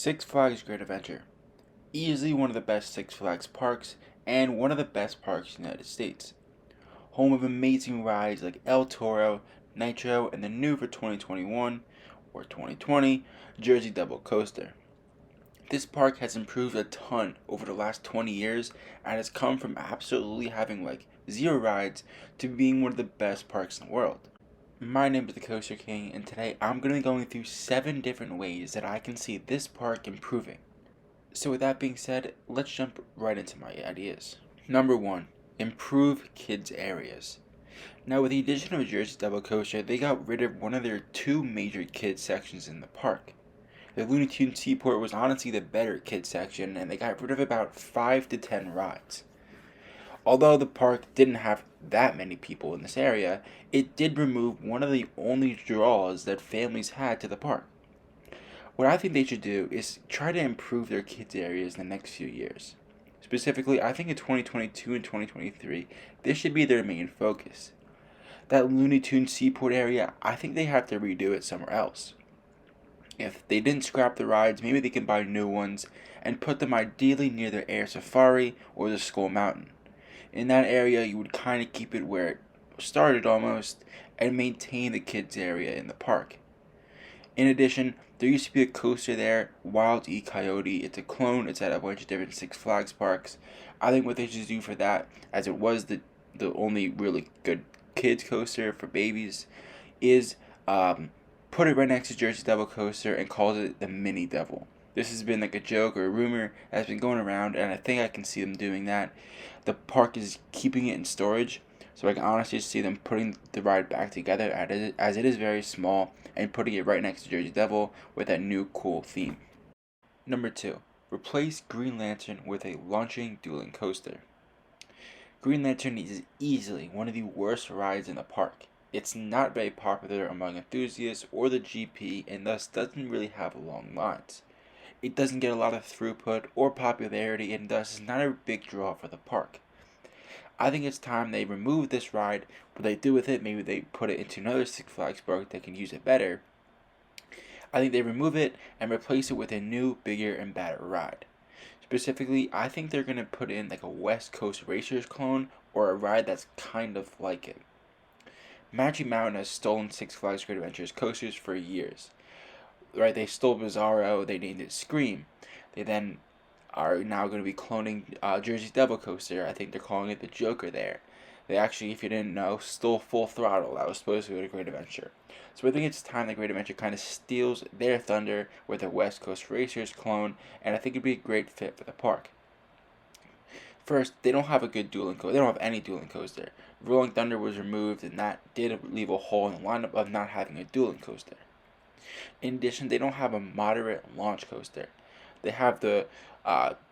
Six Flags Great Adventure. Easily one of the best Six Flags parks and one of the best parks in the United States. Home of amazing rides like El Toro, Nitro, and the new for 2021 or 2020 Jersey Double Coaster. This park has improved a ton over the last 20 years and has come from absolutely having like zero rides to being one of the best parks in the world. My name is the Coaster King, and today I'm going to be going through 7 different ways that I can see this park improving. So with that being said, let's jump right into my ideas. Number 1. Improve kids areas. Now with the addition of a Jersey Double Coaster, they got rid of one of their 2 major kids sections in the park. The Looney Tunes Seaport was honestly the better kids section, and they got rid of about 5 to 10 rides. Although the park didn't have that many people in this area, it did remove one of the only draws that families had to the park. What I think they should do is try to improve their kids areas in the next few years. Specifically, I think in 2022 and 2023, this should be their main focus. That Looney Tunes Seaport area, I think they have to redo it somewhere else. If they didn't scrap the rides, maybe they can buy new ones and put them ideally near their Air Safari or the Skull Mountain. In that area, you would kind of keep it where it started almost and maintain the kids area in the park. In addition, there used to be a coaster there, Wild E. Coyote. It's a clone. It's at a bunch of different Six Flags parks. I think what they should do for that, as it was the only really good kids coaster for babies, is put it right next to Jersey Devil Coaster and calls it the Mini Devil. This has been like a joke or a rumor that's been going around, and I think I can see them doing that. The park is keeping it in storage, so I can honestly see them putting the ride back together as it is very small and putting it right next to Jersey Devil with that new cool theme. Number 2. Replace Green Lantern with a launching dueling coaster. Green Lantern is easily one of the worst rides in the park. It's not very popular among enthusiasts or the GP and thus doesn't really have long lines. It doesn't get a lot of throughput or popularity and thus is not a big draw for the park. I think it's time they remove this ride. What they do with it, maybe they put it into another Six Flags park that can use it better. I think they remove it and replace it with a new, bigger, and better ride. Specifically, I think they're going to put in like a West Coast Racers clone or a ride that's kind of like it. Magic Mountain has stolen Six Flags Great Adventures coasters for years. Right, they stole Bizarro, they named it Scream. They then are now going to be cloning Jersey Devil Coaster. I think they're calling it the Joker there. They actually, if you didn't know, stole Full Throttle. That was supposed to be a Great Adventure. So I think it's time that Great Adventure kind of steals their thunder with a West Coast Racers clone, and I think it'd be a great fit for the park. First, they don't have a good dueling coaster. They don't have any dueling coaster. Rolling Thunder was removed, and that did leave a hole in the lineup of not having a dueling coaster. In addition, they don't have a moderate launch coaster. They have the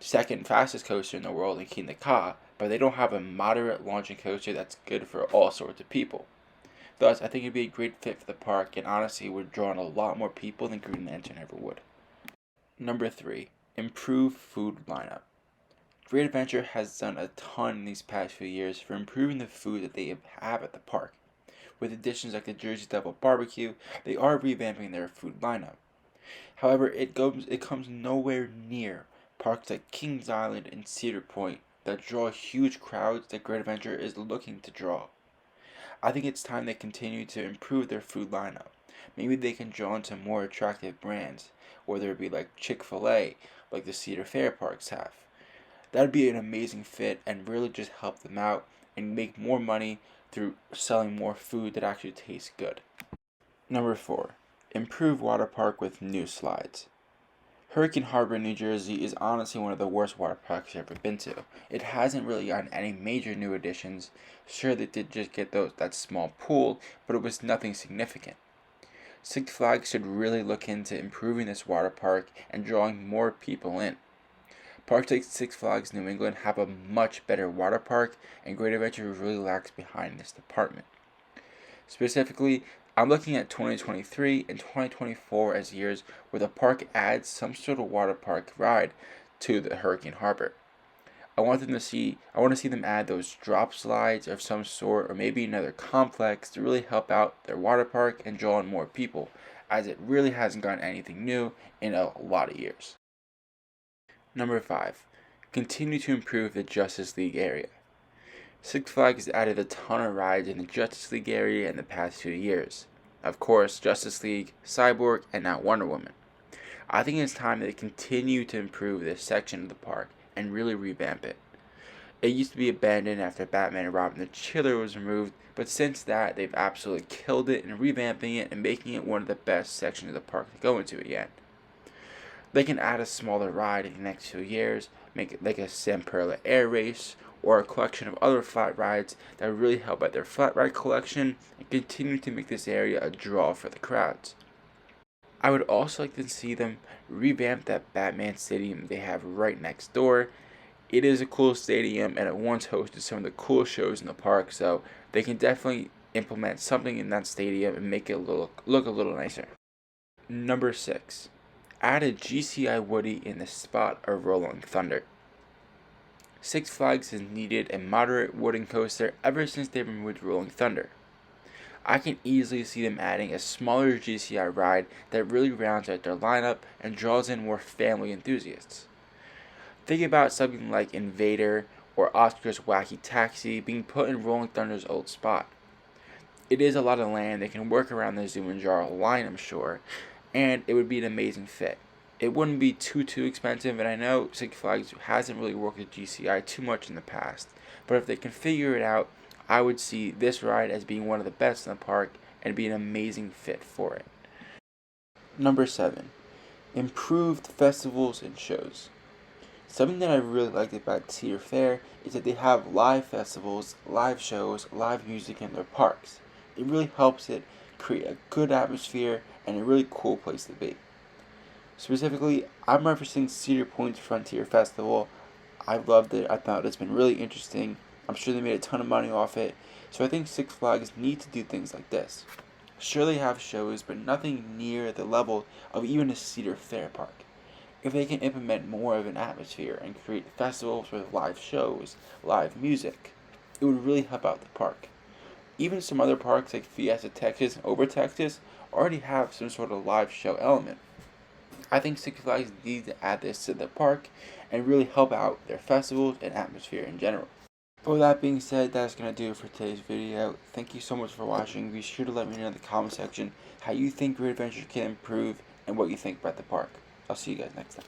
second fastest coaster in the world in King the Ka, but they don't have a moderate launching coaster that's good for all sorts of people. Thus, I think it'd be a great fit for the park, and honestly would draw in a lot more people than Green Lantern ever would. Number 3. Improve food lineup. Great Adventure has done a ton in these past few years for improving the food that they have at the park. With additions like the Jersey Devil Barbecue, they are revamping their food lineup. However, it comes nowhere near parks like Kings Island and Cedar Point that draw huge crowds that Great Adventure is looking to draw. I think it's time they continue to improve their food lineup. Maybe they can draw into more attractive brands, whether it be like Chick-fil-A, like the Cedar Fair parks have. That'd be an amazing fit and really just help them out and make more money through selling more food that actually tastes good. Number 4. Improve water park with new slides. Hurricane Harbor, New Jersey is honestly one of the worst water parks I've ever been to. It hasn't really gotten any major new additions. Sure, they did just get that small pool, but it was nothing significant. Six Flags should really look into improving this water park and drawing more people in. Parks like Six Flags New England have a much better water park, and Great Adventure really lags behind this department. Specifically, I'm looking at 2023 and 2024 as years where the park adds some sort of water park ride to the Hurricane Harbor. I want to see them add those drop slides of some sort, or maybe another complex to really help out their water park and draw in more people, as it really hasn't gotten anything new in a lot of years. Number 5. Continue to improve the Justice League area. Six Flags has added a ton of rides in the Justice League area in the past few years. Of course, Justice League, Cyborg, and now Wonder Woman. I think it's time that they continue to improve this section of the park and really revamp it. It used to be abandoned after Batman and Robin the Chiller was removed, but since that, they've absolutely killed it in revamping it and making it one of the best sections of the park to go into again. They can add a smaller ride in the next few years, make it like a Samperla Air Race, or a collection of other flat rides that would really help out their flat ride collection and continue to make this area a draw for the crowds. I would also like to see them revamp that Batman Stadium they have right next door. It is a cool stadium and it once hosted some of the cool shows in the park, so they can definitely implement something in that stadium and make it look a little nicer. Number 6. Add a GCI Woodie in the spot of Rolling Thunder. Six Flags has needed a moderate wooden coaster ever since they removed Rolling Thunder. I can easily see them adding a smaller GCI ride that really rounds out their lineup and draws in more family enthusiasts. Think about something like Invader or Oscar's Wacky Taxi being put in Rolling Thunder's old spot. It is a lot of land, they can work around the Zoom and Jar line, I'm sure, and it would be an amazing fit. It wouldn't be too expensive, and I know Six Flags hasn't really worked with GCI too much in the past, but if they can figure it out, I would see this ride as being one of the best in the park and be an amazing fit for it. Number 7. Improved festivals and shows. Something that I really liked about Cedar Fair is that they have live festivals, live shows, live music in their parks. It really helps it create a good atmosphere and a really cool place to be. Specifically, I'm referencing Cedar Point's Frontier Festival. I loved it. I thought it's been really interesting. I'm sure they made a ton of money off it. So I think Six Flags need to do things like this. Sure, they have shows, but nothing near the level of even a Cedar Fair park. If they can implement more of an atmosphere and create festivals with live shows, live music, it would really help out the park. Even some other parks like Fiesta Texas and Over Texas already have some sort of live show element. I think Six Flags needs to add this to the park and really help out their festivals and atmosphere in general. But with that being said, that's going to do it for today's video. Thank you so much for watching. Be sure to let me know in the comment section how you think Great Adventure can improve and what you think about the park. I'll see you guys next time.